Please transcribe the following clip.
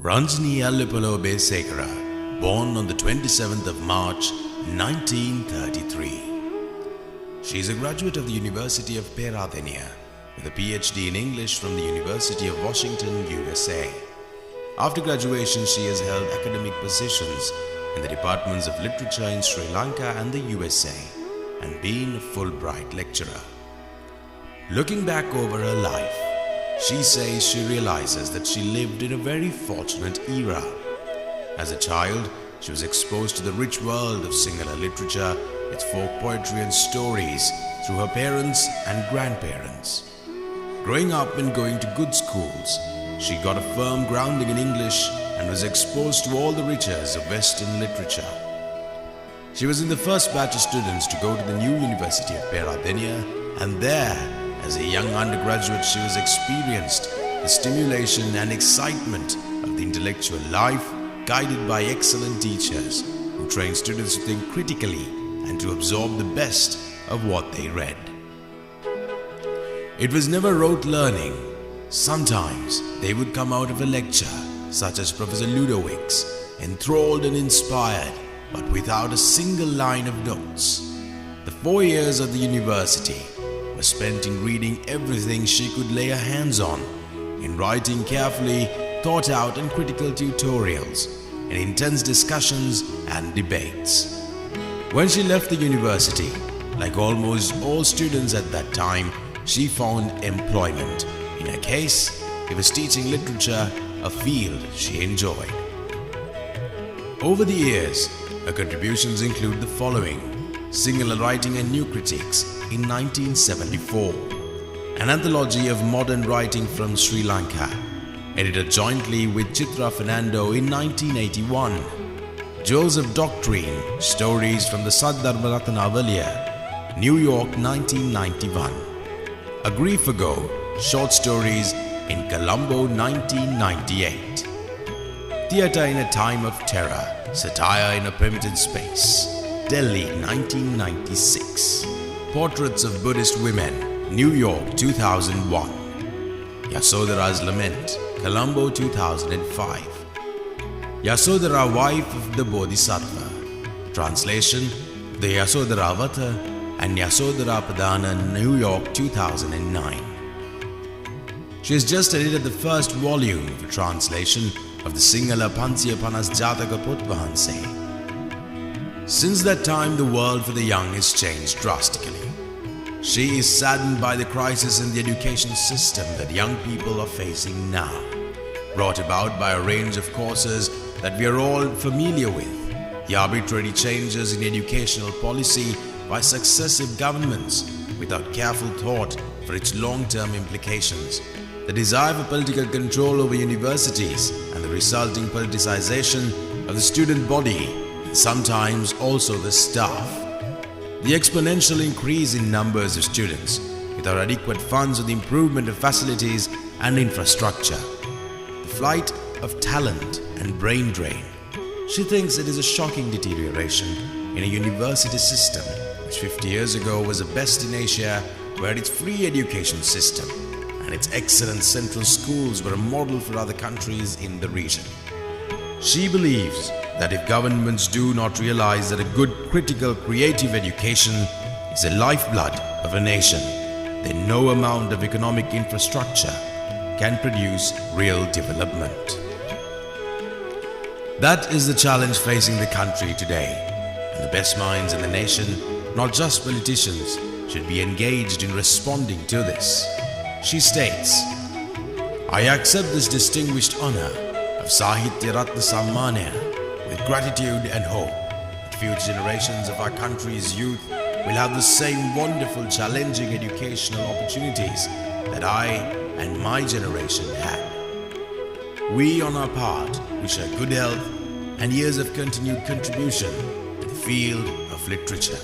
Ranjini Obeysekere, born on the 27th of March 1933. She is a graduate of the University of Pennsylvania with a PhD in English from the University of Washington, USA. After graduation, she has held academic positions in the departments of literature in Sri Lanka and the USA and been a Fulbright lecturer. Looking back over her life, she says she realizes that she lived in a very fortunate era. As a child, she was exposed to the rich world of Sinhala literature, its folk poetry and stories through her parents and grandparents. Growing up and going to good schools, she got a firm grounding in English and was exposed to all the riches of Western literature. She was in the first batch of students to go to the new University of Pennsylvania, and there, as a young undergraduate, she was experienced the stimulation and excitement of the intellectual life, guided by excellent teachers who trained students to think critically and to absorb the best of what they read. It was never rote learning. Sometimes they would come out of a lecture, such as Professor Ludowic's, enthralled and inspired, but without a single line of notes. The 4 years of the university were spent in reading everything she could lay her hands on, in writing carefully thought out and critical tutorials, in intense discussions and debates. When she left the university, like almost all students at that time, she found employment. In her case, it was teaching literature, a field she enjoyed. Over the years, her contributions include the following: Sinhala Writing and New Critiques in 1974, an anthology of modern writing from Sri Lanka, edited jointly with Chitra Fernando in 1981, Jewels of Doctrine, Stories from the Saddharma Ratnavaliya, New York 1991, A Grief Ago, Short Stories in Colombo 1998, Theatre in a Time of Terror, Satire in a Primitive Space, Delhi 1996, Portraits of Buddhist Women, New York 2001, Yasodhara's Lament, Colombo 2005, Yasodhara, Wife of the Bodhisattva, translation, The Yasodharavata and Yasodhara Padana, New York 2009. She has just edited the first volume of a translation of the Sinhala Pansya Panas Jataka Putvahanse. Since that time, the world for the young has changed drastically. She is saddened by the crisis in the education system that young people are facing now, brought about by a range of causes that we are all familiar with: the arbitrary changes in educational policy by successive governments without careful thought for its long-term implications, the desire for political control over universities and the resulting politicization of the student body, and sometimes also the staff. The exponential increase in numbers of students without adequate funds for the improvement of facilities and infrastructure. The flight of talent and brain drain. She thinks it is a shocking deterioration in a university system which 50 years ago was the best in Asia, where its free education system and its excellent central schools were a model for other countries in the region. She believes that if governments do not realize that a good, critical, creative education is the lifeblood of a nation, then no amount of economic infrastructure can produce real development. That is the challenge facing the country today, and the best minds in the nation, not just politicians, should be engaged in responding to this. She states, "I accept this distinguished honor of Sahitya Ratna Sammana with gratitude and hope that future generations of our country's youth will have the same wonderful, challenging educational opportunities that I and my generation had. We, on our part, wish her good health and years of continued contribution to the field of literature."